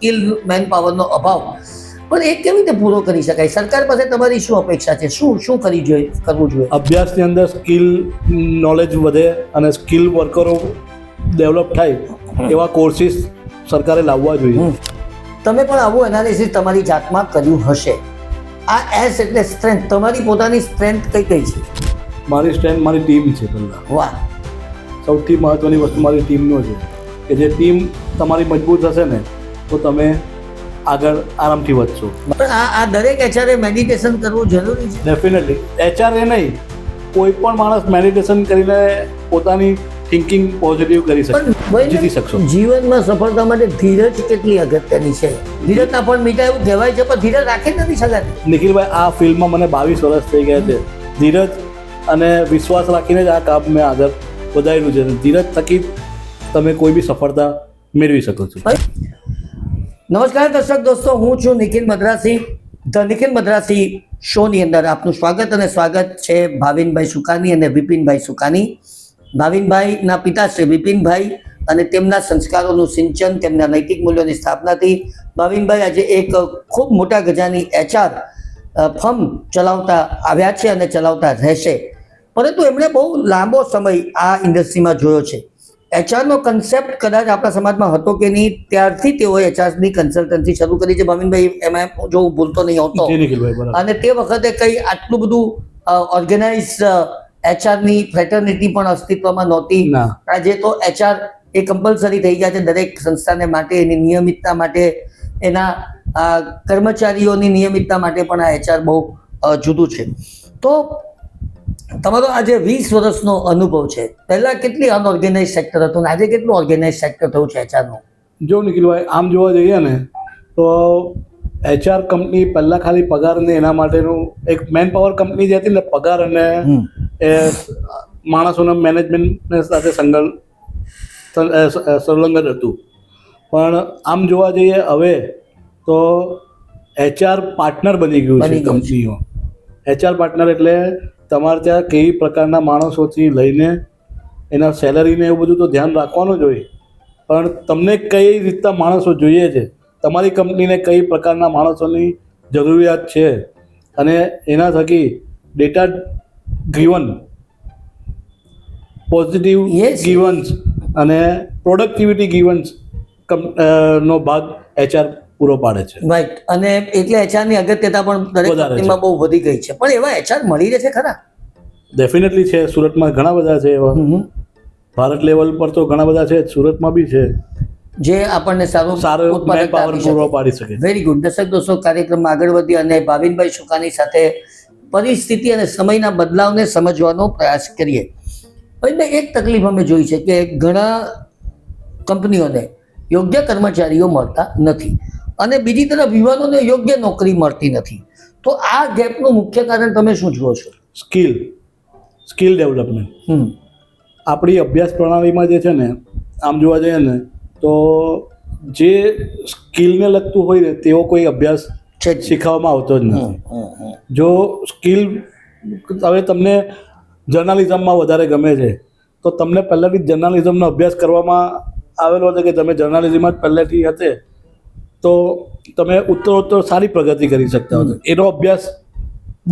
Skill main પાવરનો અભાવ, પણ એ કેવી રીતે પૂરો કરી શકાય? સરકાર પાસે તમારી શું અપેક્ષા છે? શું કરવું જોઈએ? અભ્યાસની અંદર સ્કિલ નોલેજ વધે અને સ્કિલ વર્કરો ડેવલપ થાય એવા કોર્સિસ સરકારે લાવવા જોઈએ. તમે પણ આવું એનાલિસિસ તમારી જાતમાં કર્યું હશે. આ એસ એટલે સ્ટ્રેન્થ, તમારી પોતાની સ્ટ્રેન્થ કઈ કઈ છે? મારી સ્ટ્રેન્થ મારી ટીમ છે. પહેલાં વાહ, સૌથી મહત્ત્વની વસ્તુ મારી ટીમનો છે કે જે ટીમ તમારી મજબૂત હશે ને તો તમે આગળ આરામથી વધશો. પણ આ દરેક એચઆરએ મેડિટેશન કરવું જરૂરી છે? ડેફિનેટલી. એચઆરએ નહીં, કોઈ પણ માણસ મેડિટેશન કરીને પોતાની થિંકિંગ પોઝિટિવ કરી શકે, જીતી શકશો. જીવનમાં સફળતા માટે ધીરજ કેટલી અગત્યની છે? ધીરજના પણ મીઠા એવું કહેવાય છે, પણ ધીરજ રાખી જ નથી શકાતી. નિખિલભાઈ, આ ફિલ્ડમાં મને 22 વર્ષ થઈ ગયા છે. ધીરજ અને વિશ્વાસ રાખીને જ આ કામ મેં આગળ વધારેલું છે. ધીરજ થકી તમે કોઈ બી સફળતા મેળવી શકો છો. નમસ્કાર દર્શક દોસ્તો, હું છું નિખિલ મદ્રાસી. ધ નિખિલ મદ્રાસી શોની અંદર આપનું સ્વાગત છે ભાવિનભાઈ સુકાની અને વિપિનભાઈ સુકાની. ભાવિનભાઈના પિતા શ્રી વિપિનભાઈ અને તેમના સંસ્કારોનું સિંચન, તેમના નૈતિક મૂલ્યોની સ્થાપનાથી ભાવિનભાઈ આજે એક ખૂબ મોટા ગજાની એચઆર ફર્મ ચલાવતા આવ્યા છે અને ચલાવતા રહેશે. પરંતુ એમણે બહુ લાંબો સમય આ ઇન્ડસ્ટ્રીમાં જોયો છે. એચઆરનો કન્સેપ્ટ કદાચ આપણા સમાજમાં હતો કે નહીં, ત્યારથી તેઓએ એચઆરની કન્સલ્ટન્સી શરૂ કરી છે. ભાવિનભાઈ, એમાં જો હું ભૂલતો નહીં હોતો, અને તે વખતે કંઈ આટલું બધું ઓર્ગેનાઇઝ એચઆરની ફ્રેટર્નિટી પણ અસ્તિત્વમાં નહોતી. આજે તો એચઆર એ કમ્પલસરી થઈ ગયા છે દરેક સંસ્થાને માટે, એની નિયમિતતા માટે, એના કર્મચારીઓની નિયમિતતા માટે પણ આ એચઆર બહુ જુદું છે. તો તમારો આજે 20 વર્ષનો અનુભવ છે. પહેલા કેટલી અનઓર્ગેનાઇઝ સેક્ટર હતું ને આજે કેટલું ઓર્ગેનાઇઝ સેક્ટર થયું છે એચઆરનું? જો નિખિલભાઈ, આમ જોવા જઈએ ને તો એચઆર કંપની પહેલાં ખાલી પગાર ને એના માટેનું એક મેન પાવર કંપની જે હતી ને, પગાર અને એ માણસોના મેનેજમેન્ટ સાથે સંલગ્ન હતું. પણ આમ જોવા જઈએ હવે તો એચઆર પાર્ટનર બની ગયું છે કંપનીઓ. એચઆર પાર્ટનર એટલે તમારે ત્યાં કેવી પ્રકારના માણસોથી લઈને એના સેલરીને એવું બધું તો ધ્યાન રાખવાનું જ હોય, પણ તમને કઈ રીતના માણસો જોઈએ છે, તમારી કંપનીને કઈ પ્રકારના માણસોની જરૂરિયાત છે, અને એના થકી ડેટા ડ્રીવન, પોઝિટિવ ગિવન્સ અને પ્રોડક્ટિવિટી ગિવન્સ નો ભાગ એચઆર પૂરો પાડે છે. રાઈટ. અને એટલે એચઆરની અગત્યતા પણ દરેક કંપનીમાં બહુ વધી ગઈ છે. પણ એવા એચઆર મળી રહે છે ખરા? ડેફિનેટલી છે. સુરતમાં ઘણા બધા છે એવા. ભારત લેવલ પર તો ઘણા બધા છે, સુરતમાં બી છે, જે આપણને સારો પાવર પૂરો પાડી શકે. Very good. દર્શક દોસ્તો, કાર્યક્રમમાં આગળ વધી અને ભાવિનભાઈ સુકાની સાથે પરિસ્થિતિ અને સમયના બદલાવને સમજવાનો પ્રયાસ કરીએ. એટલે એક તકલીફ અમે જોઈ છે કે ઘણા કંપનીઓને યોગ્ય કર્મચારીઓ મળતા નથી, અને બીજી તરફ યુવાનોને યોગ્ય નોકરી મળતી નથી. તો આ ગેપનું મુખ્ય કારણ તમે શું જુઓ છો? Skill development. આપણી અભ્યાસ પ્રણાલીમાં જે છે ને, આમ જોવા જઈએ ને તો જે સ્કિલને લગતું હોય ને તેવો કોઈ અભ્યાસ શીખવવામાં આવતો જ નથી. જો સ્કિલ, હવે તમને જર્નાલિઝમમાં વધારે ગમે છે તો તમને પહેલાંથી જર્નાલિઝમનો અભ્યાસ કરવામાં આવેલો હતો કે તમે જર્નાલિઝમ જ પહેલેથી હશે તો તમે ઉત્તરોત્તર સારી પ્રગતિ કરી શકતા હતા. એનો અભ્યાસ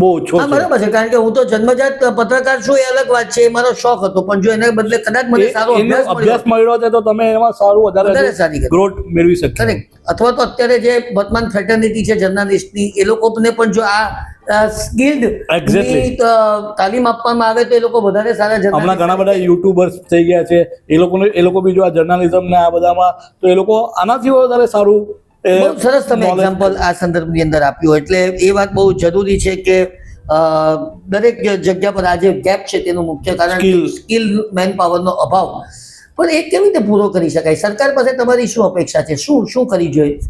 બહુ ઓછો છે. બરાબર છે, કારણ કે હું તો જન્મજાત પત્રકાર છું, એ અલગ વાત છે, એ મારો શોખ હતો. પણ જો એના બદલે કદાચ મને સારો અભ્યાસ મળ્યો છે તો તમે એમાં સારું વધારે સારી ગ્રોથ મેળવી શકશો. અથવા તો અત્યારે જે વર્તમાન ફ્રેટર્નિટી છે જર્નાલિસ્ટની, એ લોકોને પણ જો આ સ્કિલ્ડ તાલીમ આપવામાં આવે તો એ લોકો વધારે સારા જર્નલિસ્ટ. હમણાં ઘણા બધા યુટ્યુબર્સ થઈ ગયા છે, એ લોકો બી જો આ જર્નાલિઝમ ને આ બધામાં, તો એ લોકો આનાથી વધારે સારું. બહુ સરસ તમે એક્ઝામ્પલ આ સંદર્ભની અંદર આપ્યું. એટલે એ વાત બહુ જરૂરી છે કે દરેક જગ્યા પર આ જે ગેપ છે તેનું મુખ્ય કારણ સ્કિલ મેન પાવરનો અભાવ. પણ એ કેવી રીતે પૂરો કરી શકાય? સરકાર પાસે તમારી શું અપેક્ષા છે? શું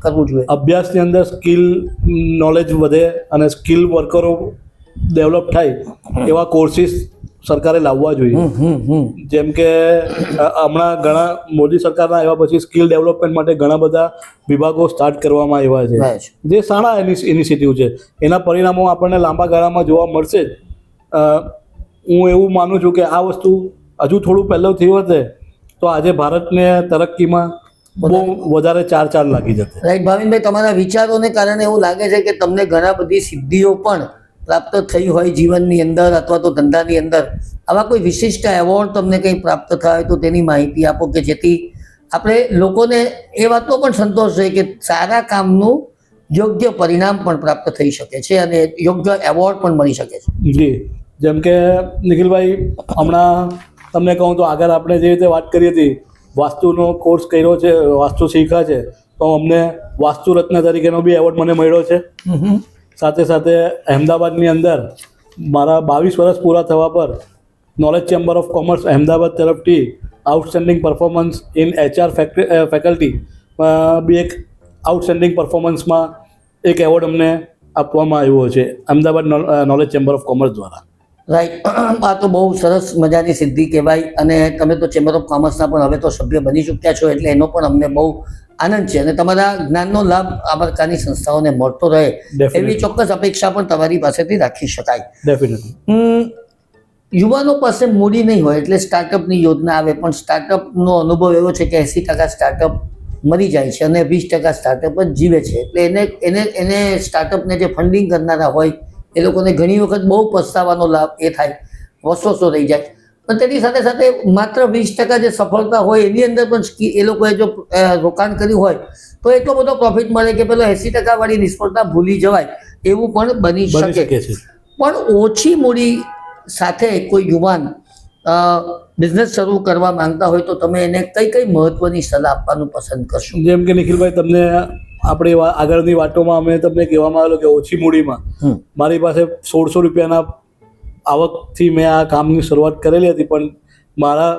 કરવું જોઈએ? અભ્યાસની અંદર સ્કિલ નોલેજ વધે અને સ્કિલ વર્કરો ડેવલપ થાય એવા કોર્સિસ સરકારે લાવવા જોઈએ. જેમ કે હમણાં ઘણા મોદી સરકારના આવ્યા પછી સ્કિલ ડેવલપમેન્ટ માટે ઘણા બધા વિભાગો સ્ટાર્ટ કરવામાં આવ્યા છે, જે સારા ઇનિશિયેટિવ છે. એના પરિણામો આપણને લાંબા ગાળામાં જોવા મળશે જ. હું એવું માનું છું કે આ વસ્તુ હજુ થોડું પહેલું થયું હોત તો આજે ભારતને તરક્કીમાં બહુ વધારે 4 લાગી જશે. રાઈટ ભાવિનભાઈ, તમારા વિચારોને કારણે એવું લાગે છે કે તમને ઘણા બધી સિદ્ધિઓ પણ પ્રાપ્ત થઈ હોય જીવનની અંદર અથવા તો ધંધાની અંદર. આવા કોઈ વિશિષ્ટ એવોર્ડ તમને કંઈ પ્રાપ્ત થયા હોય તો તેની માહિતી આપો, કે જેથી આપણે લોકોને એ વાતનો પણ સંતોષ રહે કે સારા કામનું યોગ્ય પરિણામ પણ પ્રાપ્ત થઈ શકે છે અને યોગ્ય એવોર્ડ પણ મળી શકે છે. જી, જેમ કે નિખિલભાઈ, હમણાં તમને કહું તો આગળ આપણે જે રીતે વાત કરી હતી, વાસ્તુનો કોર્સ કર્યો છે, વાસ્તુ શીખ્યા છે, તો અમને વાસ્તુ રત્ન તરીકેનો બી એવોર્ડ મને મળ્યો છે. સાથે સાથે અહેમદાબાદની અંદર મારા 22 વર્ષ પૂરા થવા પર knowledge chamber of commerce Ahmedabad તરફથી outstanding performance in HR faculty બી એક આઉટસ્ટેન્ડિંગ પરફોર્મન્સમાં એક એવોર્ડ અમને આપવામાં આવ્યો છે Ahmedabad knowledge chamber of commerce દ્વારા. રાઈટ, આ તો બહુ સરસ મજાની સિદ્ધિ કહેવાય. અને તમે તો ચેમ્બર ઓફ કોમર્સના પણ હવે તો સભ્ય બની ચૂક્યા છો, એટલે એનો પણ અમને બહુ આનંદ છે. અને તમારા જ્ઞાનનો લાભ આ પ્રકારની સંસ્થાઓને મળતો રહે એવી ચોક્કસ અપેક્ષા પણ તમારી પાસેથી રાખી શકાય. ડેફિનેટલી. યુવાનો પાસે મૂડી નહીં હોય એટલે સ્ટાર્ટઅપની યોજના આવે, પણ સ્ટાર્ટઅપનો અનુભવ એવો છે કે 80% સ્ટાર્ટઅપ મરી જાય છે અને 20% સ્ટાર્ટઅપ જ જીવે છે. એટલે એને સ્ટાર્ટઅપને જે ફંડિંગ કરનારા હોય એ લોકોને ઘણી વખત બહુ પસ્તાવાનો લાભ એ થાય, વર્ષો રહી જાય. પણ તેની સાથે સાથે માત્ર 20% જે સફળતા હોય એની અંદર પણ એ લોકોએ જો રોકાણ કર્યું હોય તો એટલો બધો પ્રોફિટ મળે કે પેલો 80% વાળી નિષ્ફળતા ભૂલી જવાય એવું પણ બની શકે છે. પણ ઓછી મૂડી સાથે કોઈ યુવાન બિઝનેસ શરૂ કરવા માંગતા હોય તો તમે એને કઈ મહત્વની સલાહ આપવાનું પસંદ કરશો? જેમ કે નિખિલભાઈ, તમને આપણે આગળની વાતોમાં અમે તમને કહેવામાં આવેલું કે ઓછી મૂડીમાં મારી પાસે 1600 રૂપિયાના આવકથી મેં આ કામની શરૂઆત કરેલી હતી, પણ મારા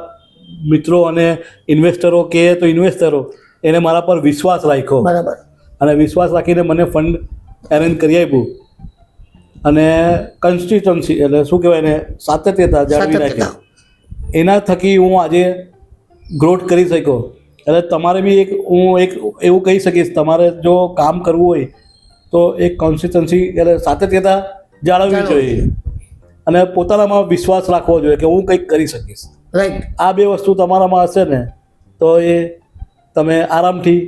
મિત્રો અને ઇન્વેસ્ટરો કહે તો ઇન્વેસ્ટરો એને મારા પર વિશ્વાસ રાખ્યો. બરાબર. અને વિશ્વાસ રાખીને મને ફંડ એરેન્જ કરી આપ્યું અને કન્સિસ્ટન્સી એટલે શું કહેવાય એને સાતત્યતા જાળવી રાખી. એના થકી હું આજે ગ્રોથ કરી શક્યો. એટલે તમારે બી હું એવું કહી શકીશ, તમારે જો કામ કરવું હોય તો એક કન્સિસ્ટન્સી એટલે સાતત્યતા જાળવવી જોઈએ અને પોતાનામાં વિશ્વાસ રાખવો જોઈએ કે હું કંઈક કરી શકીશ. રાઈટ. આ બે વસ્તુ તમારામાં હશે ને તો એ તમે આરામથી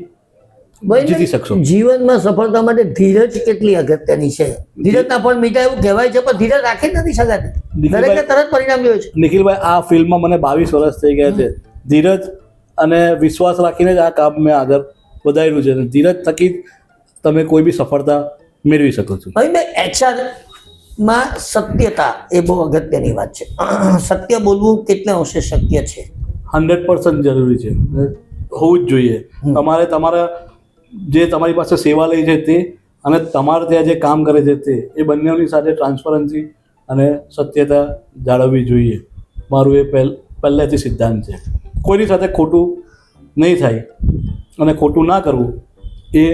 જીતી શકશો. જીવનમાં સફળતા માટે ધીરજ કેટલી અગત્યની છે? ધીરજના ફળ મીઠા એવું કહેવાય છે, પણ ધીરજ રાખી નથી શકાતી. દરેકને તરત પરિણામ જોઈએ છે. નિખિલભાઈ, આ ફિલ્ડમાં મને 22 વર્ષ થઈ ગયા છે. ધીરજ અને વિશ્વાસ રાખીને જ આ કામ મેં આગળ વધાર્યું છે. ધીરજ થકી તમે કોઈ બી સફળતા મેળવી શકો છો. HR માં સત્યતા એ બહુ અગત્યની વાત છે. સત્ય બોલવું કેટલા અંશે શક્ય છે? 100% જરૂરી છે, હોવું જ જોઈએ. તમારે તમારા જે તમારી પાસે સેવા લઈ છે તે અને તમારે ત્યાં જે કામ કરે છે તે એ બંનેની સાથે ટ્રાન્સપરન્સી અને સત્યતા જાળવવી જોઈએ. મારું એ પહેલેથી સિદ્ધાંત છે. કોઈની સાથે ખોટું નહીં થાય અને ખોટું ના કરવું એ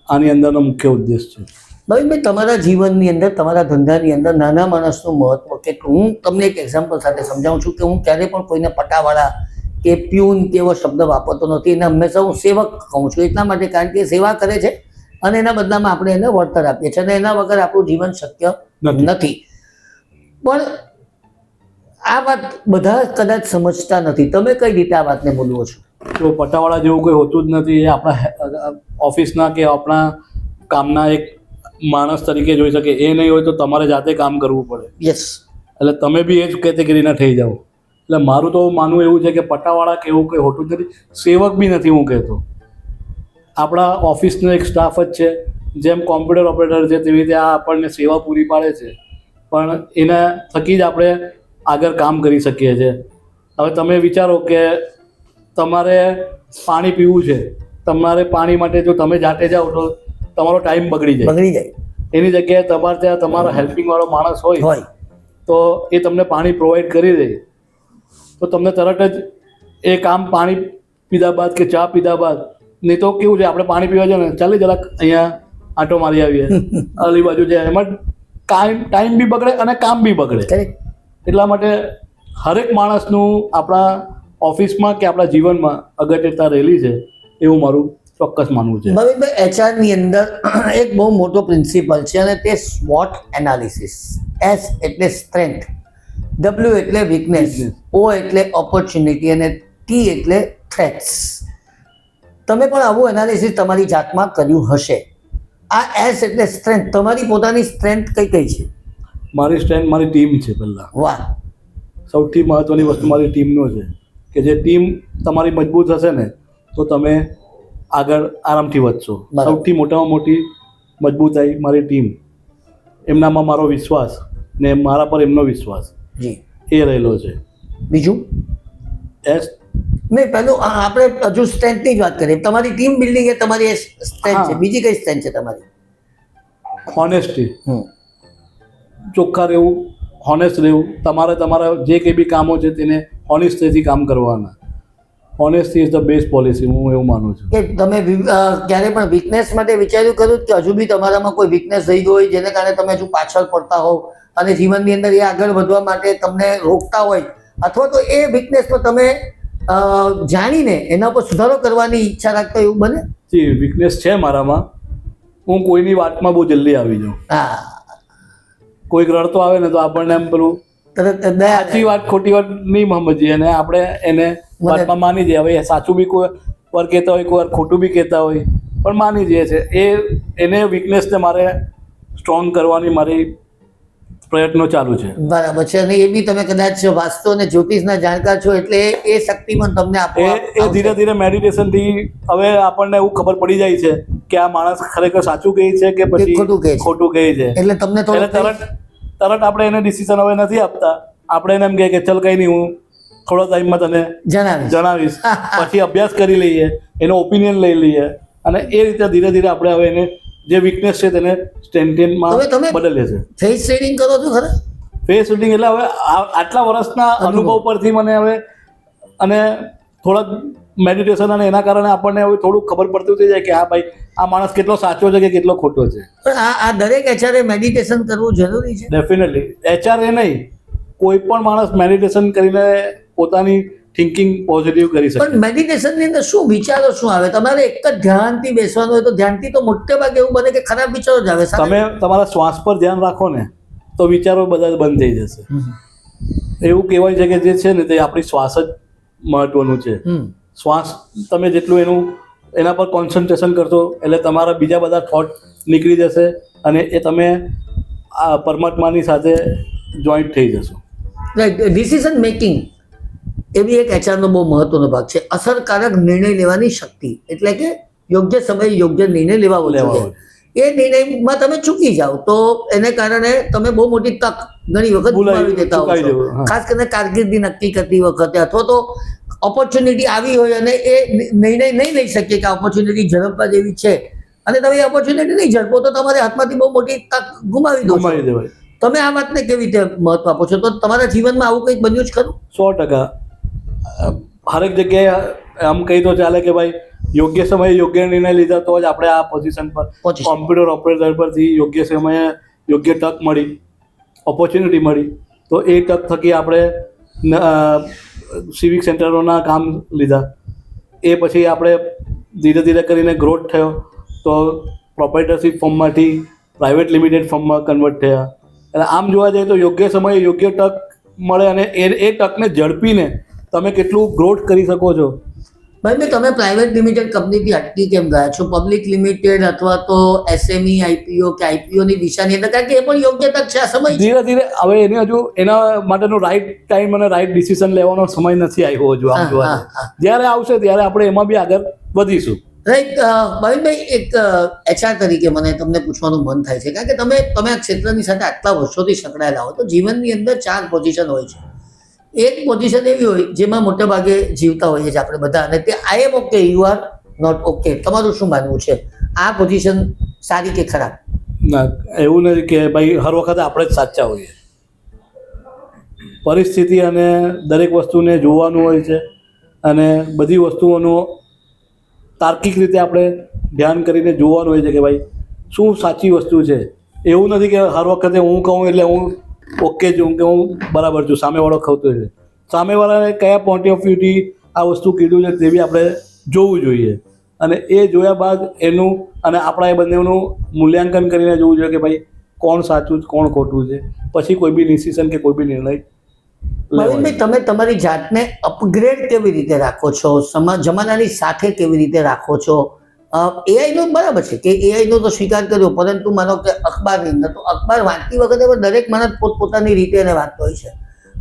આની અંદરનો મુખ્ય ઉદ્દેશ છે. ભાઈ, તમારા જીવનની અંદર, તમારા ધંધાની અંદર નાના માણસનું મહત્વ કેટલું? હું તમને એક એક્ઝામ્પલ સાથે સમજાવું છું કે હું ક્યારે પણ કોઈને પટાવાળા કે પ્યુન કે એવો શબ્દ વાપરતો નથી. એને હંમેશા હું સેવક કહું છું. એટલા માટે કારણ કે સેવા કરે છે અને એના બદલામાં આપણે એને વળતર આપીએ છીએ અને એના વગર આપણું જીવન શક્ય નથી. પણ આ વાત બધા કદાચ સમજતા નથી. તમે કઈ રીતે આ વાતને બોલવો છો? તો પટાવાળા જેવું કોઈ હોતું જ નથી. એ આપણા ઓફિસના કે આપણા કામના એક માણસ તરીકે જોઈ શકે. એ નહીં હોય તો તમારે જાતે કામ કરવું પડે. યસ. એટલે તમે બી એ જ કેટેગરીના થઈ જાઓ. એટલે મારું તો માનવું એવું છે કે પટાવાળા કે એવું કંઈ હોતું જ નથી. સેવક બી નથી હું કહેતો. આપણા ઓફિસનો એક સ્ટાફ જ છે. જેમ કોમ્પ્યુટર ઓપરેટર છે તેવી રીતે આ આપણને સેવા પૂરી પાડે છે, પણ એના થકી જ આપણે આગળ કામ કરી શકીએ છીએ. હવે તમે વિચારો કે તમારે પાણી પીવું છે, તમારે પાણી માટે જો તમે જાતે જાઓ તો તમારો ટાઈમ બગડી જાય. એની જગ્યાએ તમારે ત્યાં તમારો હેલ્પિંગ વાળો માણસ હોય તો એ તમને પાણી પ્રોવાઈડ કરી દે તો તમને તરત જ એ કામ પાણી પીધા બાદ કે ચા પીધા બાદ, નહીં તો કેવું છે આપણે પાણી પીવા જાય ને ચાલે જરાક અહીંયા આંટો મારી આવીએ અલી બાજુ જાય, એમાં ટાઈમ બી બગડે અને કામ બી બગડે. એટલા માટે હરેક માણસનું આપણા ઓફિસમાં કે આપણા જીવનમાં અગત્યતા રહેલી છે એવું મારું ચોક્કસ માનવું છે. ભવિકભાઈ, HR ની અંદર એક બહુ મોટો પ્રિન્સિપલ છે અને તે SWOT એનાલિસિસ. S એટલે સ્ટ્રેન્થ, W એટલે વીકનેસ, O એટલે ઓપોર્ચ્યુનિટી અને T એટલે થ્રેટ્સ. તમે પણ આવું એનાલિસિસ તમારી જાતમાં કર્યું હશે. આ એસ એટલે સ્ટ્રેન્થ, તમારી પોતાની સ્ટ્રેન્થ કઈ કઈ છે? મારી સ્ટ્રેન્થ મારી ટીમ છે. પહેલાં વાહ, સૌથી મહત્ત્વની વસ્તુ મારી ટીમનો છે કે જે ટીમ તમારી મજબૂત હશે ને તો તમે આગળ આરામથી વધશો. બરાબર. સૌથી મોટામાં મોટી મજબૂતાઈ મારી ટીમ, એમનામાં મારો વિશ્વાસ ને મારા પર એમનો વિશ્વાસ જી. એ રહેલો છે. બીજું એસ નહીં, પહેલું આપણે હજુ સ્ટ્રેન્થની જ વાત કરીએ. તમારી ટીમ બિલ્ડિંગ એ તમારી સ્ટ્રેન્થ છે. હા. બીજી કઈ સ્ટ્રેન્થ છે તમારી? હોનેસ્ટી, ચોખ્ખા રહેવું, હોનેસ્ટ રહેવું. તમારા જે કંઈ બી કામો છે તેને હોનેસ્ટીથી કામ કરવાના. Honesty is the best policy, હું એવું માનું છું. કે તમે ક્યારે પણ વીકનેસ માટે વિચાર્યું ખરું કે હજુ બી તમારામાં કોઈ વીકનેસ રહી ગઈ હોય જેને કારણે તમે હજુ પાછળ પડતા હોવ અને જીવનની અંદર એ આગળ વધવા માટે તમને રોકતા હોય, અથવા તો એ વીકનેસ પર તમે જાણીને એના પર સુધારો કરવાની ઈચ્છા રાખતા એવું બને? જી, વીકનેસ છે મારામાં. હું કોઈની વાતમાં બહુ જલ્દી આવી જાઉં. હા, કોઈક રડતો આવે ને તો આપણને એમ પેલું તરત દયા સાચી વાત ખોટી વાત નહીં સમજીએ અને આપણે એને વાતમાં માની જઈએ. હવે સાચું બી કોઈ વાર કહેતા હોય, કોઈ વાર ખોટું બી કહેતા હોય, પણ માની જઈએ છે. એને વીકનેસને મારે સ્ટ્રોંગ કરવાની મારી પ્રયત્નો ચાલુ છે. બરાબર છે. અને એ બી તમે કદાચ વાસ્તુ અને જ્યોતિષના જાણકાર છો એટલે એ શક્તિ પણ તમને એ ધીરે ધીરે મેડિટેશનથી હવે આપણને એવું ખબર પડી જાય છે કે આ માણસ ખરેખર સાચું કહે છે કે પછી ખોટું કહે છે. એટલે તમને એટલે તરત આપણે એને ડિસિઝન હવે નથી આપતા. આપણે એને એમ કહે કે ચલ કંઈ નહીં, હું થોડા ટાઈમમાં તને જણાવીશ. પછી અભ્યાસ કરી લઈએ, એનો ઓપિનિયન લઈ લઈએ અને એ રીતે ધીરે ધીરે આપણે હવે એને જે વીકનેસ છે તેને સ્ટ્રેન્થનમાં બદલીએ છે. ફેસ ટ્રેનિંગ કરો છો ખરા? ફેસ રીડિંગ એટલે હવે આટલા વર્ષના અનુભવ પરથી મને હવે અને થોડાક મેડિટેશન અને એના કારણે આપણને હવે થોડું ખબર પડતું થઈ જાય કે હા ભાઈ, આ માણસ કેટલો સાચો છે કે કેટલો ખોટો છે. પણ આ દરેક એચઆરએ મેડિટેશન કરવું જરૂરી છે? ડેફિનેટલી. એચઆરએ નહીં, કોઈ પણ માણસ મેડિટેશન કરીને પોતાની થિંકિંગ પોઝિટિવ કરી શકે. પણ મેડિટેશનની અંદર શું વિચારો શું આવે? તમારે એક જ ધ્યાનથી બેસવાનું હોય તો ધ્યાનથી તો મોટે ભાગે એવું બને કે ખરાબ વિચારો જ આવે. તમે તમારા શ્વાસ પર ધ્યાન રાખો ને તો વિચારો બધા બંધ થઈ જશે. એવું કહેવાય છે કે જે છે ને તે આપણી શ્વાસ જ મહત્વનું છે. શ્વાસ તમે જેટલું એના પર કોન્સન્ટ્રેશન કરશો એટલે તમારા બીજા બધા થોટ નીકળી જશે અને એ તમે આ પરમાત્માની સાથે જોઈન્ટ થઈ જશો. રાઈટ. ડિસિઝન મેકિંગ એ બી એક એચઆરનો બહુ મહત્વનો ભાગ છે. અસરકારક નિર્ણય લેવાની શક્તિ, એટલે કે યોગ્ય સમયે યોગ્ય નિર્ણય લેવો જોઈએ. એ નિર્ણયમાં તમે ચૂકી જાઓ તો એને કારણે તમે બહુ મોટી તક ઘણી વખત ગુમાવી દેતા હો છો. ખાસ કરીને કારકિર્દી નક્કી કરતી વખતે, અથવા તો ઓપોર્ચ્યુનિટી આવી હોય અને એ નિર્ણય નહીં લઈ શકીએ કે ઓપોર્ચ્યુનિટી ઝડપવા જેવી છે અને તમે એ ઓપોર્ચ્યુનિટી નહીં ઝડપો તો તમારે હાથમાંથી બહુ મોટી તક ગુમાવી દો છો. તમે આ વાતને કેવી રીતે મહત્વ આપો છો? તો તમારા જીવનમાં આવું કંઈક બન્યું જ ખરું? 100%. હરેક જગ્યાએ આમ કહી તો ચાલે કે ભાઈ યોગ્ય સમયે યોગ્ય નિર્ણય લીધા તો જ આપણે આ પોઝિશન પર કોમ્પ્યુટર ઓપરેટર પરથી યોગ્ય સમયે યોગ્ય તક મળી, ઓપોર્ચ્યુનિટી મળી, તો એ તક થકી આપણે સિવિક સેન્ટરોના કામ લીધા. એ પછી આપણે ધીરે ધીરે કરીને ગ્રોથ થયો તો પ્રોપ્રાઇટરશિપ ફોર્મમાંથી પ્રાઇવેટ લિમિટેડ ફોર્મમાં કન્વર્ટ થયા. એટલે આમ જોવા જઈએ તો યોગ્ય સમયે યોગ્ય તક મળે અને એ તકને ઝડપીને તમે કેટલું ગ્રોથ કરી શકો છો. ભાઈ, તમે પ્રાઇવેટ લિમિટેડ કંપનીથી હટકી કેમ ગયા છો? પબ્લિક લિમિટેડ અથવા તો એસએમઈ આઈપીઓ કે આઈપીઓની દિશાની અંદર, કારણ કે એ પણ યોગ્ય તક છે. આ સમય ધીરે ધીરે હવે એને હજુ એના માટેનો રાઈટ ટાઈમ અને રાઈટ ડિસિઝન લેવાનો સમય નથી આવ્યો હજુ. આમ જોવા જ્યારે આવશે ત્યારે આપણે એમાં બી આગળ વધીશું. રાઈટ. ભાવિનભાઈ, એક એચઆર તરીકે મને તમને પૂછવાનું મન થાય છે, કારણ કે તમે આ ક્ષેત્રની સાથે આટલા વર્ષોથી સંકળાયેલા હો તો જીવનની અંદર 4 પોઝિશન હોય છે. એક પોઝિશન એવી હોય જેમાં મોટે ભાગે જીવતા હોઈએ છીએ આપણે બધા, અને તે I am okay, you are not okay. તમારું શું માનવું છે? આ પોઝિશન સારી કે ખરાબ? ના, એવું નથી કે ભાઈ હર વખતે આપણે જ સાચા હોઈએ. પરિસ્થિતિ અને દરેક વસ્તુને જોવાનું હોય છે અને બધી વસ્તુઓનું તાર્કિક રીતે આપણે ધ્યાન કરીને જોવાનું હોય છે કે ભાઈ શું સાચી વસ્તુ છે. એવું નથી કે હર વખતે હું કહું એટલે હું ઓકે છું કે હું બરાબર છું, સામેવાળો ખવતો છે. સામેવાળાને કયા પોઈન્ટ ઓફ વ્યૂથી આ વસ્તુ કીધું છે તે બી આપણે જોવું જોઈએ અને એ જોયા બાદ એનું અને આપણા એ બંનેનું મૂલ્યાંકન કરીને જોવું જોઈએ કે ભાઈ કોણ સાચું કોણ ખોટું છે. પછી કોઈ બી ડિસિઝન કે કોઈ બી નિર્ણય ભાવિનભાઈ, તમે તમારી જાતને અપગ્રેડ કેવી રીતે રાખો છો, જમાનાની સાથે કેવી રીતે રાખો છો? એઆઈ નો બરાબર છે કે એઆઈ નો તો સ્વીકાર કર્યો, પરંતુ માનો કે અખબારની અંદર તો અખબાર વાંચતી વખતે પણ દરેક માણસ પોતપોતાની રીતે એને વાંચતો હોય છે.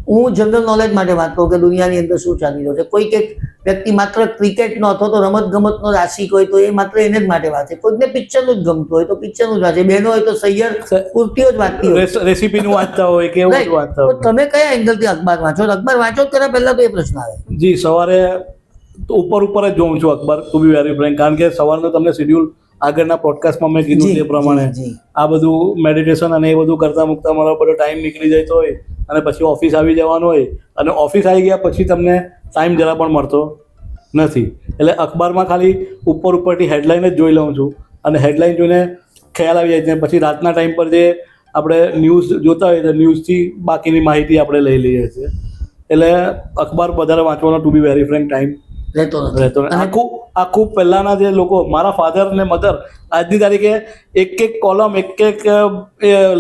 હું જનરલ નોલેજ માટે વાંચતો કે દુનિયાની અંદર શું ચાલી રહ્યું છે. કોઈક એક વ્યક્તિ માત્ર ક્રિકેટનો અથવા તો રમત ગમતનો રાશિક હોય તો એ માત્ર એને જ માટે વાંચે, કોઈકને પિક્ચરનું જ ગમતું હોય તો પિક્ચરનું જ વાંચે, બહેનો હોય તો સૈયર પૂર્તિઓ જ વાંચતી હોય, રેસીપીનું વાંચતા હોય કે એવું જ વાંચતા તો હોય. તમે કયા એંગલથી અખબાર વાંચો? અખબાર વાંચો જ કર્યા પહેલા તો એ પ્રશ્ન આવે. જી, સવારે તો ઉપર જ જોઉં છું અખબાર, ટુ બી વેરી ફ્રેન્ક, કારણ કે સવારનું તમને શેડ્યુલ આગળના પોડકાસ્ટમાં મેં કીધું તે પ્રમાણે આ બધું મેડિટેશન અને એ બધું કરતા મૂકતા મારો બધો ટાઈમ નીકળી જાય હોય અને પછી ઓફિસ આવી જવાનું હોય, અને ઓફિસ આવી ગયા પછી તમને ટાઈમ જરા પણ મળતો નથી. એટલે અખબારમાં ખાલી ઉપરથી હેડલાઇન જ જોઈ લઉં છું, અને હેડલાઇન જોઈને ખ્યાલ આવી જાય છે. પછી રાતના ટાઈમ પર જે આપણે ન્યૂઝ જોતા હોઈએ તો ન્યૂઝથી બાકીની માહિતી આપણે લઈ લઈએ છીએ. એટલે અખબાર વધારે વાંચવાનો to be very frank time રહેતો. આખું પહેલાના જે લોકો, મારા ફાધર ને મધર, આજની તારીખે એક કોલમ, એક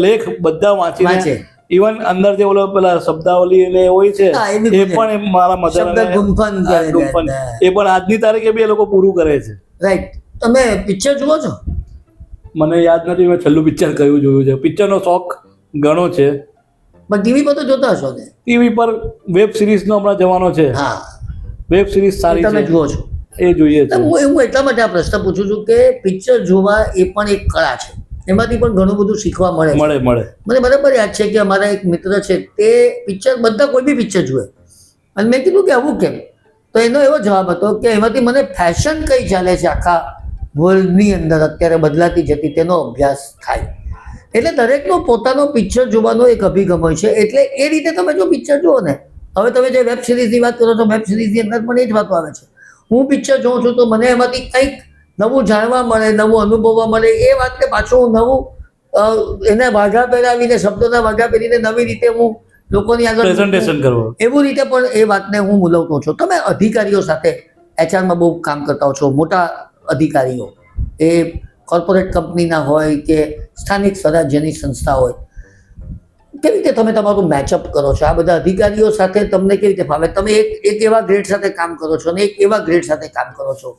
લેખ બધા વાંચીને, ઇવન અંદર જે ઓલો પેલા શબ્દાવલી ને હોય છે એ પણ મારા મધર ગુંફન એ પણ આજની તારીખે બી એ લોકો પૂરું કરે છે. રાઈટ. તમે પિક્ચર જુઓ છો? મને યાદ નથી મેં છેલ્લું પિક્ચર કયું જોયું છે. પિક્ચરનો શોખ ઘણો છે, પણ ટીવી પર તો જોતા હશો ને? ટીવી પર વેબ સિરીઝનો હમણાં જવાનો છે. હા, વેબ સિરીઝ સારી છે, તમે જુઓ છો? એ જોઈએ છે. હું એટલા માટે આ પ્રશ્ન પૂછું છું કે પિક્ચર જોવા એ પણ એક કળા છે, એમાંથી પણ ઘણું બધું શીખવા મળે. મને બરાબર યાદ છે કે અમારા એક મિત્ર છે, તે પિક્ચર બધા કોઈ બી પિક્ચર જુએ, અને મેં કીધું કે આવું કેમ? તો એનો એવો જવાબ હતો કે એમાંથી મને ફેશન કઈ ચાલે છે આખા વર્લ્ડની અંદર અત્યારે બદલાતી જતી તેનો અભ્યાસ થાય. એટલે દરેકનો પોતાનો પિક્ચર જોવાનો એક અભિગમ હોય છે. એટલે એ રીતે તમે જો પિક્ચર જુઓ ને, હવે તમે જે વેબ સિરીઝની વાત કરો છો, વેબ સિરીઝની અંદર પણ એ જ વાતો આવે છે. હું પિક્ચર જોઉં છું તો મને એમાંથી કંઈક નવું જાણવા મળે, નવું અનુભવવા મળે. એ વાતને પાછું હું નવું એને વાઘા પહેરાવીને, શબ્દોના વાઘા પહેરીને નવી રીતે હું લોકોની આગળ પ્રેઝન્ટેશન કરવું, એવું રીતે પણ એ વાતને હું મૂલવતો છું. તમે અધિકારીઓ સાથે એચઆરમાં બહુ કામ કરતા હો છો, મોટા અધિકારીઓ, એ કોર્પોરેટ કંપનીના હોય કે સ્થાનિક સ્વરાજ્યની સંસ્થા હોય, કેવી રીતે તમે તમારું મેચઅપ કરો છો? આ બધા અધિકારીઓ સાથે તમને કેવી રીતે ફાવે? તમે એક એવા ગ્રેડ સાથે કામ કરો છો અને એક એવા ગ્રેડ સાથે કામ કરો છો.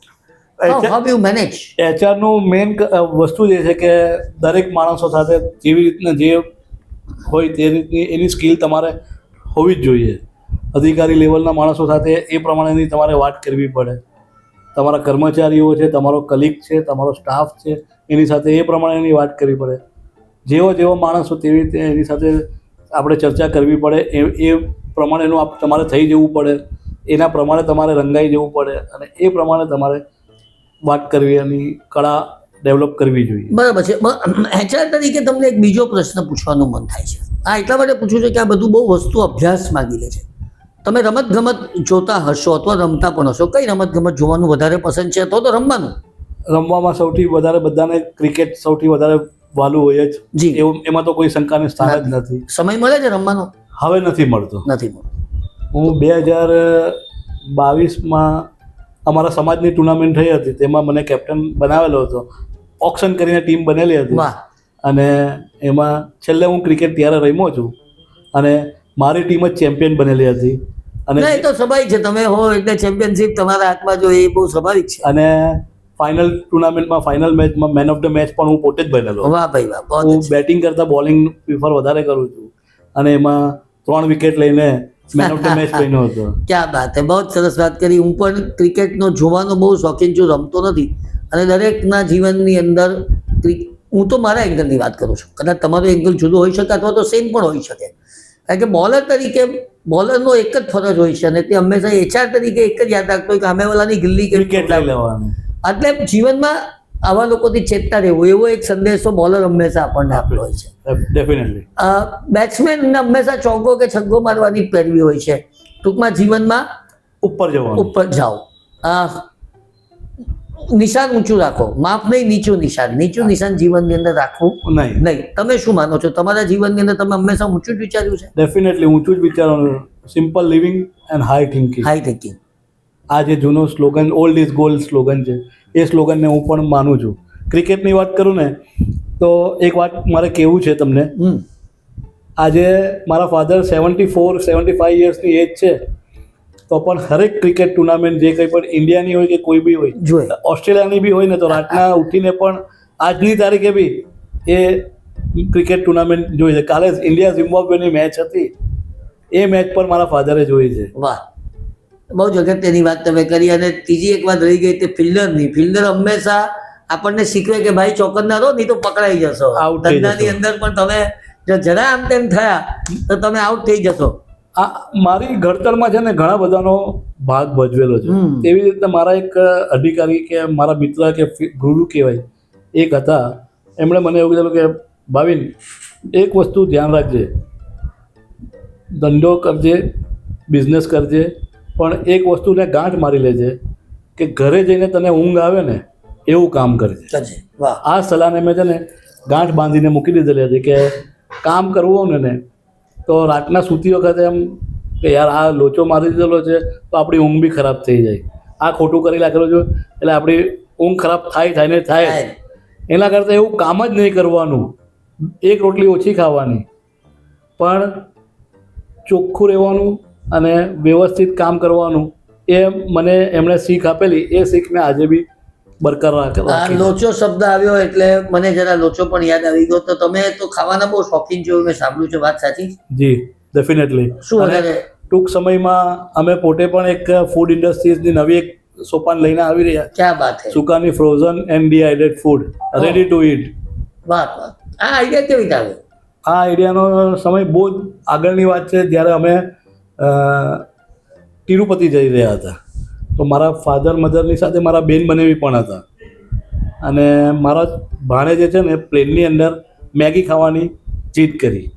How you manage? એચઆરનું મેઇન વસ્તુ જે છે કે દરેક માણસો સાથે જેવી રીતના જે હોય તે રીતની એની સ્કિલ તમારે હોવી જ જોઈએ. અધિકારી લેવલના માણસો સાથે એ પ્રમાણેની તમારે વાત કરવી પડે. તમારા કર્મચારીઓ છે, તમારો કલીગ છે, તમારો સ્ટાફ છે, એની સાથે એ પ્રમાણેની વાત કરવી પડે. જેવો માણસો તેવી રીતે એની સાથે આપણે ચર્ચા કરવી પડે. એ પ્રમાણેનું તમારે થઈ જવું પડે, એના પ્રમાણે તમારે રંગાઈ જવું પડે, અને એ પ્રમાણે તમારે વાત કરવી, એની કળા ડેવલપ કરવી જોઈએ. બરાબર છે. એચઆર તરીકે તમને એક બીજો પ્રશ્ન પૂછવાનું મન થાય છે. આ એટલા માટે પૂછું છું કે આ બધું બહુ વસ્તુ અભ્યાસ માંગી લે છે. તમે રમત ગમત જોતા હશો અથવા રમતા પણ હશો. કઈ રમત ગમત જોવાનું વધારે પસંદ છે અથવા તો રમવાનું? રમવામાં સૌથી વધારે બધાને ક્રિકેટ સૌથી વધારે વાલું હોય જ. એવું એમાં તો કોઈ શંકાને સ્થાન જ નથી. સમય મળે છે રમવાનો? હવે નથી મળતો. હું 2022માં અમારા સમાજની ટુર્નામેન્ટ થઈ હતી, તેમાં મને કેપ્ટન બનાવેલો હતો. ઓક્શન કરીને ટીમ બનેલી હતી, અને એમાં છેલ્લે હું ક્રિકેટ ત્યારે રમ્યો છું, અને મારી ટીમ જ ચેમ્પિયન બનેલી હતી. અને એ તો સ્વાભાવિક છે, તમે હો એટલે ચેમ્પિયનશિપ તમારા હાથમાં જો, એ બહુ સ્વાભાવિક છે. અને ફાઇનલ ટુર્નામેન્ટમાં, ફાઇનલ મેચમાં મેન ઓફ ધ મેચ પણ હું પોતે જ બનેલો. વાહ ભાઈ વાહ. હું બેટિંગ કરતા બોલિંગ પ્રિફર વધારે કરું છું, અને એમાં 3 વિકેટ લઈને મેન ઓફ ધ મેચ બન્યો હતો. ક્યાં બાત હે, બહુ સરસ વાત કરી. હું પણ ક્રિકેટનો જોવાનો બહુ શોખીન છું, રમતો નથી. અને દરેકના જીવનની અંદર હું તો મારા એંગલની વાત કરું છું, કદાચ તમારો એંગલ જુદો હોઈ શકે અથવા તો સેમ પણ હોઈ શકે. કારણ કે બોલર તરીકે બોલરનો એક જ ફરજ હોય છે, અને તે હંમેશા એચઆર તરીકે એક જ યાદ રાખતો હોય કે સામેવાળાની ગિલ્લી ક્રિકેટ લઈ લેવાનું. એટલે જીવનમાં આવા લોકોથી ચેતતા રહેવું, એવો એક સંદેશો બોલર હંમેશા આપણને આપેલો હોય છે. ડેફિનેટલી. બેટ્સમેનને હંમેશા ચોગ્ગો કે છગ્ગો મારવાની પહેરવી હોય છે. ટૂંકમાં જીવનમાં ઉપર જાઓ, નિશાન ઊંચું રાખો, માફ નહીં, નીચું નિશાન જીવનની અંદર રાખવું નહીં. તમે શું માનો છો? તમારા જીવનની અંદર તમે હંમેશા ઊંચું જ વિચાર્યું છે? ડેફિનેટલી ઊંચું જ વિચારવાનું. Simple living and high thinking. આ જે જૂનો slogan, old is gold slogan છે, એ સ્લોગનને હું પણ માનું છું. ક્રિકેટની વાત કરું ને તો એક વાત મારે કહેવું છે તમને આજે મારા ફાધર 74-75 યર્સની એજ છે, તો પણ હરેક ક્રિકેટ ટુર્નામેન્ટ જે કંઈ પણ ઇન્ડિયાની હોય કે કોઈ બી હોય, જોઈએ. ઓસ્ટ્રેલિયાની બી હોય ને, તો રાતના ઉઠીને પણ આજની તારીખે બી એ ક્રિકેટ ટુર્નામેન્ટ જોઈ છે. કાલે ઇન્ડિયા ઝિમ્બાબ્વેની મેચ હતી, એ મેચ પર મારા ફાધરે જોઈ છે. વાહ, બહુ જ અગત્યની વાત તમે કરી. અને ત્રીજી એક વાત રહી ગઈ તે ફિલ્ડરની. ફિલ્ડર હંમેશા આપણને શીખવે કે ભાઈ ચોકન્ના રહો, નહીં તો પકડાઈ જશો. Out થઈ ધંધાની જશો. અંદર પણ તમે જો જરા આમ તેમ થયા તો તમે આઉટ થઈ જશો. આ મારી ઘડતરમાં છે ને ઘણા બધાનો ભાગ ભજવેલો છે. એવી રીતે મારા એક અધિકારી કે મારા મિત્ર કે ગુરુ કહેવાય એક હતા, એમણે મને એવું કીધું કે ભાવિન, એક વસ્તુ ધ્યાન રાખજે, ધંધો કરજે, બિઝનેસ કરજે, પણ એક વસ્તુને ગાંઠ મારી લેજે કે ઘરે જઈને તને ઊંઘ આવે ને એવું કામ કરજે. વાહ, આ સલાહને મેં છે ને ગાંઠ બાંધીને મૂકી દીધેલી હતી કે કામ કરવું હોય ને તો રાતના સૂતી વખતે એમ કે યાર આ લોચો મારી દીધેલો છે તો આપણી ઊંઘ બી ખરાબ થઈ જાય, આ ખોટું કરી નાખેલું છે એટલે આપણી ઊંઘ ખરાબ થાય ને થાય. એના કરતાં એવું કામ જ નહીં કરવાનું, એક રોટલી ઓછી ખાવાની, પણ ચોખ્ખું રહેવાનું અને વ્યવસ્થિત કામ કરવાનું. એ મને એમણે શીખ આપેલી, એ શીખ મેં આજે બી બરકરાર આ રાખી. લોચો શબ્દ આવ્યો એટલે મને જરા લોચો પણ યાદ આવી ગયો. તો તમે તો ખાવાના બહુ શોખીન છો, મેં સાંભળ્યું છે, વાત સાચી? જી, ડેફિનેટલી. શું વધારે? ટૂંક સમયમાં અમે પોતે પણ એક ફૂડ ઇન્ડસ્ટ્રીઝની નવી એક સોપાન લઈને આવી રહ્યા. ક્યાં વાત છે? સુકાની frozen and dehydrate food, ready to eat. વાહ વાહ, આ આઈડિયા કેવી રીતે આવ્યો? આ આઈડિયાનો સમય બહુ જ આગળની વાત છે, જ્યારે અમે તિરુપતિ જઈ રહ્યા હતા. તો મારા ફાધર મધરની સાથે મારા બેન બનેવી પણ હતા, અને મારા ભાણે જે છે ને પ્લેનની અંદર મેગી ખાવાની જીદ કરી.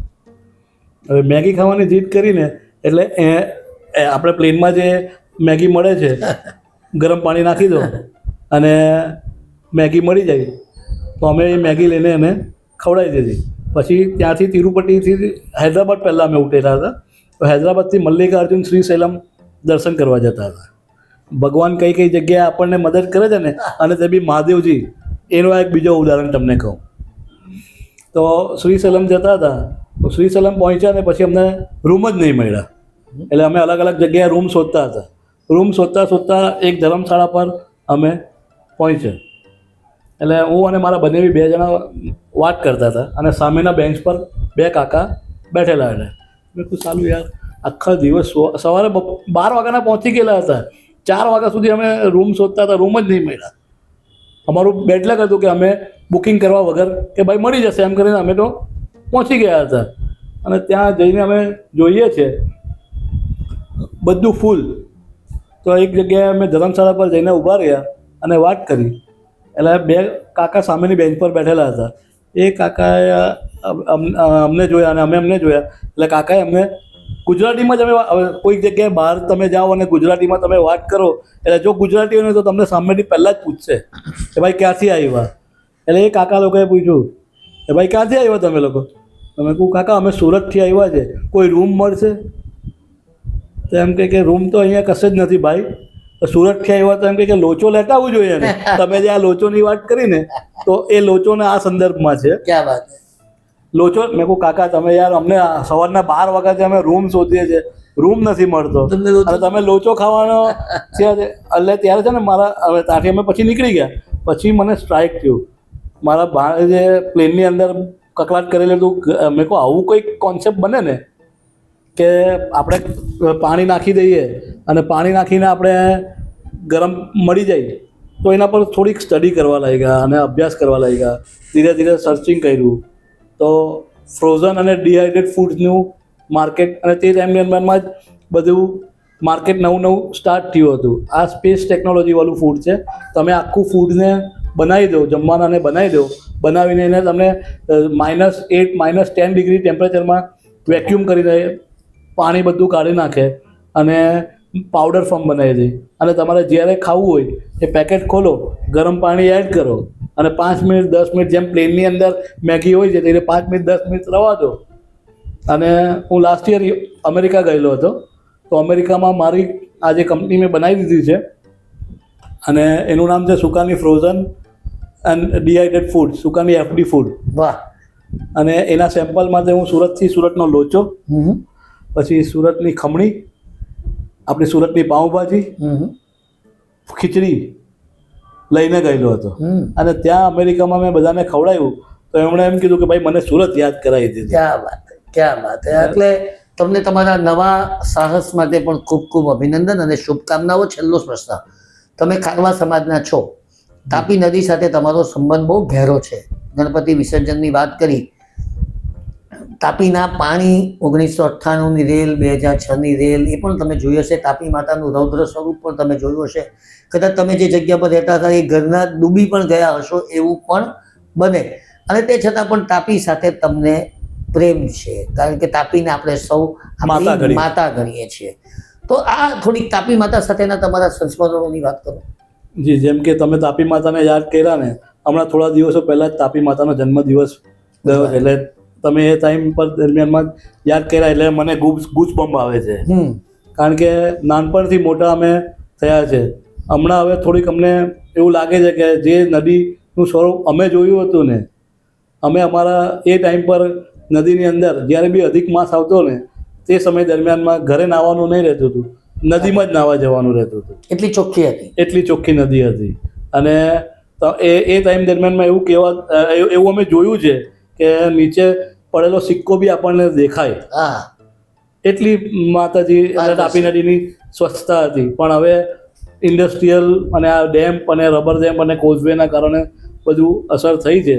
હવે મેગી ખાવાની જીદ કરીને એટલે આપણે પ્લેનમાં જે મેગી મળે છે, ગરમ પાણી નાખી દો અને મેગી મળી જાય, તો અમે એ મેગી લઈને એને ખવડાવી દીધી. પછી ત્યાંથી તિરુપતિથી હૈદરાબાદ પહેલાં અમે ઉતરેલા હતા. તો હૈદરાબાદથી મલ્લિકાર્જુન શ્રીશૈલમ દર્શન કરવા જતા હતા. ભગવાન કઈ કઈ જગ્યાએ આપણને મદદ કરે છે ને, અને તે બી મહાદેવજી, એનો એક બીજો ઉદાહરણ તમને કહું. તો શ્રીશૈલમ જતા હતા, તો શ્રીશૈલમ પહોંચ્યા ને પછી અમને રૂમ જ નહીં મળ્યા. એટલે અમે અલગ અલગ જગ્યાએ રૂમ શોધતા હતા. રૂમ શોધતા શોધતા એક ધર્મશાળા પર અમે પહોંચ્યા. એટલે હું અને મારા બંને બે જણા વાત કરતા હતા, અને સામેના બેન્ચ પર બે કાકા બેઠેલા હતા. મેં કહ્યું સાલું યાર, આખા દિવસ સવારે 12 વાગ્યાના પહોંચી ગયેલા હતા, 4 વાગ્યા સુધી અમે રૂમ શોધતા હતા, રૂમ જ નહીં મળ્યા. અમારું બેડલક હતું કે અમે બુકિંગ કરવા વગર કે ભાઈ મળી જશે એમ કરીને અમે તો પહોંચી ગયા હતા. અને ત્યાં જઈને અમે જોઈએ છીએ બધું ફૂલ. તો એક જગ્યાએ અમે ધર્મશાળા પર જઈને ઊભા રહ્યા અને વાત કરી. એટલે બે કાકા સામેની બેન્ચ પર બેઠેલા હતા. એ કાકાએ અમને જોયા અને અમે એમને જોયા. એટલે કાકાએ અમને ગુજરાતીમાં જ અમે કોઈક જગ્યાએ બહાર તમે જાઓ અને ગુજરાતીમાં તમે વાત કરો, એટલે જો ગુજરાતી હોય ને તો તમને સામેથી પહેલાં જ પૂછશે કે ભાઈ ક્યાંથી આવ્યા. એટલે એ કાકા લોકોએ પૂછ્યું કે ભાઈ ક્યાંથી આવ્યા તમે લોકો? તમે કહું કાકા અમે સુરતથી આવ્યા છે, કોઈ રૂમ મળશે? તો એમ કે રૂમ તો અહીંયા કશે જ નથી ભાઈ. તો સુરતથી આવ્યા તો એમ કે લોચો લેતા આવવું જોઈએ ને. તમે જે આ લોચોની વાત કરી ને, તો એ લોચોને આ સંદર્ભમાં છે. ક્યાં વાત? લોચો. મેં કહું કાકા તમે યાર, અમને સવારના 12 વાગ્યાથી અમે રૂમ શોધીએ છીએ, રૂમ નથી મળતો, અને તમે લોચો ખાવાનો છે. એટલે ત્યારે છે ને મારા, હવે ત્યાંથી અમે પછી નીકળી ગયા. પછી મને સ્ટ્રાઇક થયું. મારા ભાણે જે પ્લેનની અંદર કકળાટ કરેલું હતું. મેં કહું આવું કંઈક કોન્સેપ્ટ બને ને કે આપણે પાણી નાખી દઈએ અને પાણી નાખીને આપણે ગરમ મળી જાય, તો એના પર થોડીક સ્ટડી કરવા લાગ્યા અને અભ્યાસ કરવા લાગ્યા. ધીરે ધીરે સર્ચિંગ કર્યું. તો ફ્રોઝન અને ડિહાઇડ્રેટ ફૂડ્સનું માર્કેટ, અને તે ટાઈમની અંદરમાં જ બધું માર્કેટ નવું સ્ટાર્ટ થયું હતું. આ સ્પેસ ટેકનોલોજીવાળું ફૂડ છે. તમે આખું ફૂડને બનાવી દો, જમવાનાને બનાવી દો, બનાવીને એને તમને -8 -10 ડિગ્રી ટેમ્પરેચરમાં વેક્યુમ કરીને પાણી બધું કાઢી નાખે અને પાવડર ફોર્મ બનાવી દે. અને તમારે જ્યારે ખાવું હોય એ પેકેટ ખોલો, ગરમ પાણી એડ કરો અને 5 મિનિટ 10 મિનિટ, જેમ પ્લેનની અંદર મેગી હોય છે તેને 5 મિનિટ 10 મિનિટ રવા દો. અને હું લાસ્ટ યર અમેરિકા ગયેલો હતો. તો અમેરિકામાં મારી આ જે કંપની મેં બનાવી દીધી છે, અને એનું નામ છે સુકાની ફ્રોઝન એન્ડ ડિહાઇડ્રેટ ફૂડ, સુકાની FD ફૂડ. વાહ. અને એના સેમ્પલ માટે હું સુરતનો લોચો, પછી સુરતની ખમણી, આપણી સુરતની પાઉંભાજી, ખીચડી લઈને ગયેલો હતો. અને ત્યાં અમેરિકામાં મેં બધાને ખવડાવ્યું તો એમણે એમ કીધું કે ભાઈ મને સુરત યાદ કરાવી દીધું. ક્યાં વાત એટલે તમને તમારા નવા સાહસ માટે પણ ખૂબ ખૂબ અભિનંદન અને શુભકામનાઓ. છેલ્લો પ્રશ્ન, તમે ખારવા સમાજના છો, તાપી નદી સાથે તમારો સંબંધ બહુ ઘેરો છે. ગણપતિ વિસર્જનની વાત કરી, તાપીના પાણી 1998ની રેલ, 2006ની રેલ એ પણ તમે જોઈ હશે. તાપી માતાનું રૌદ્ર સ્વરૂપ પણ તમે જોયું હશે. કદાચ તમે જે જગ્યા પર રહેતા હતા એ ઘરના ડૂબી પણ ગયા હશો એવું પણ બને. અને તે છતાં પણ તાપી સાથે તમને પ્રેમ છે, કારણ કે તાપીને આપણે સૌ માતા ગણીએ છીએ. તો આ થોડીક તાપી માતા સાથેના તમારા સંસ્મરણોની વાત કરો. જી, જેમ કે તમે તાપી માતાને યાદ કર્યા ને, હમણાં થોડા દિવસો પહેલા જ તાપી માતાનો જન્મદિવસ ગયો, એટલે તમે એ ટાઈમ પર દરમિયાનમાં યાદ કર્યા એટલે મને ગૂઝબમ્પ આવે છે. કારણ કે નાનપણથી મોટા અમે થયા છે. હમણાં હવે થોડીક અમને એવું લાગે છે કે જે નદીનું સ્વરૂપ અમે જોયું હતું ને, અમે અમારા એ ટાઈમ પર નદીની અંદર જ્યારે બી અધિક માસ આવતો ને તે સમય દરમિયાનમાં ઘરે નાહવાનું નહીં રહેતું હતું, નદીમાં જ નાહવા જવાનું રહેતું હતું. એટલી ચોખ્ખી હતી, એટલી ચોખ્ખી નદી હતી. અને એ ટાઈમ દરમિયાનમાં એવું અમે જોયું છે કે નીચે પડેલો સિક્કો બી આપણને દેખાય. એટલી માતાજી અને તાપી નદીની સ્વચ્છતા હતી. પણ હવે ઇન્ડસ્ટ્રીયલ અને આ ડેમ્પ અને રબર ડેમ્પ અને કોઝવેના કારણે બધું અસર થઈ છે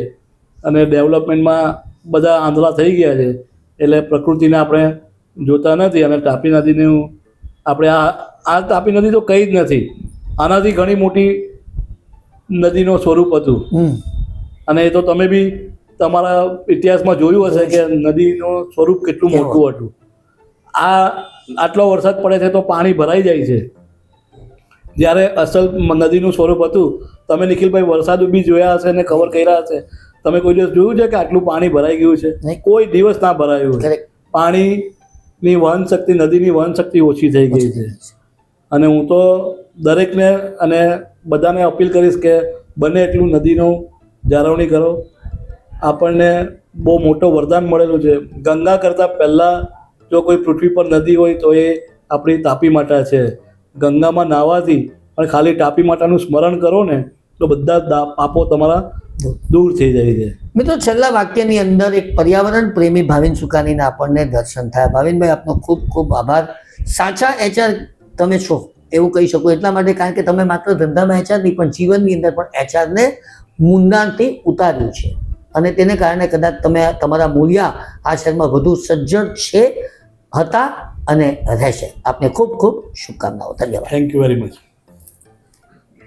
અને ડેવલપમેન્ટમાં બધા આંધળા થઈ ગયા છે. એટલે પ્રકૃતિને આપણે જોતા નથી. અને તાપી નદીનું આપણે આ તાપી નદી તો કંઈ જ નથી, આનાથી ઘણી મોટી નદીનું સ્વરૂપ હતું. અને એ તો તમે બી તમારા ઇતિહાસમાં જોયું હશે કે નદીનું સ્વરૂપ કેટલું મોટું હતું. આટલો વરસાદ પડે છે તો પાણી ભરાઈ જાય છે. જ્યારે અસલ નદીનું સ્વરૂપ હતું, તમે નિખિલભાઈ વરસાદ બી જોયા હશે ને કવર કર્યા હશે, તમે કોઈ દિવસ જોયું છે કે આટલું પાણી ભરાઈ ગયું છે? કોઈ દિવસ ના ભરાયું. પાણીની વહન શક્તિ, નદીની વહન શક્તિ ઓછી થઈ ગઈ છે. અને હું તો દરેકને અને બધાને અપીલ કરીશ કે બને એટલું નદીનું જાળવણી કરો. આપણને બહુ મોટો વરદાન મળેલું છે. ગંગા કરતાં પહેલાં જો કોઈ પૃથ્વી પર નદી હોય તો એ આપણી તાપી માતા છે. ગંગામાં નાહવાથી અને ખાલી તાપી માતાનું સ્મરણ કરો ને તો બધા પાપો તમારા દૂર થઈ જાય છે. મિત્રો, છેલ્લા વાક્યની અંદર એક પર્યાવરણ પ્રેમી ભાવિન સુકાનીના આપણને દર્શન થયા. ભાવિનભાઈ, આપનો ખૂબ ખૂબ આભાર. સાચા એચઆર તમે છો એવું કહી શકો એટલા માટે, કારણ કે તમે માત્ર ધંધામાં એચઆર નહીં પણ જીવનની અંદર પણ એચઆરને મુંડાણથી ઉતાર્યું છે. અને તેને કારણે કદાચ તમે તમારા મૂલ્યા આ શહેરમાં વધુ સજ્જડ છે, હતા અને રહેશે. આપને ખૂબ ખૂબ શુભકામનાઓ. ધન્યવાદ. Thank you very much.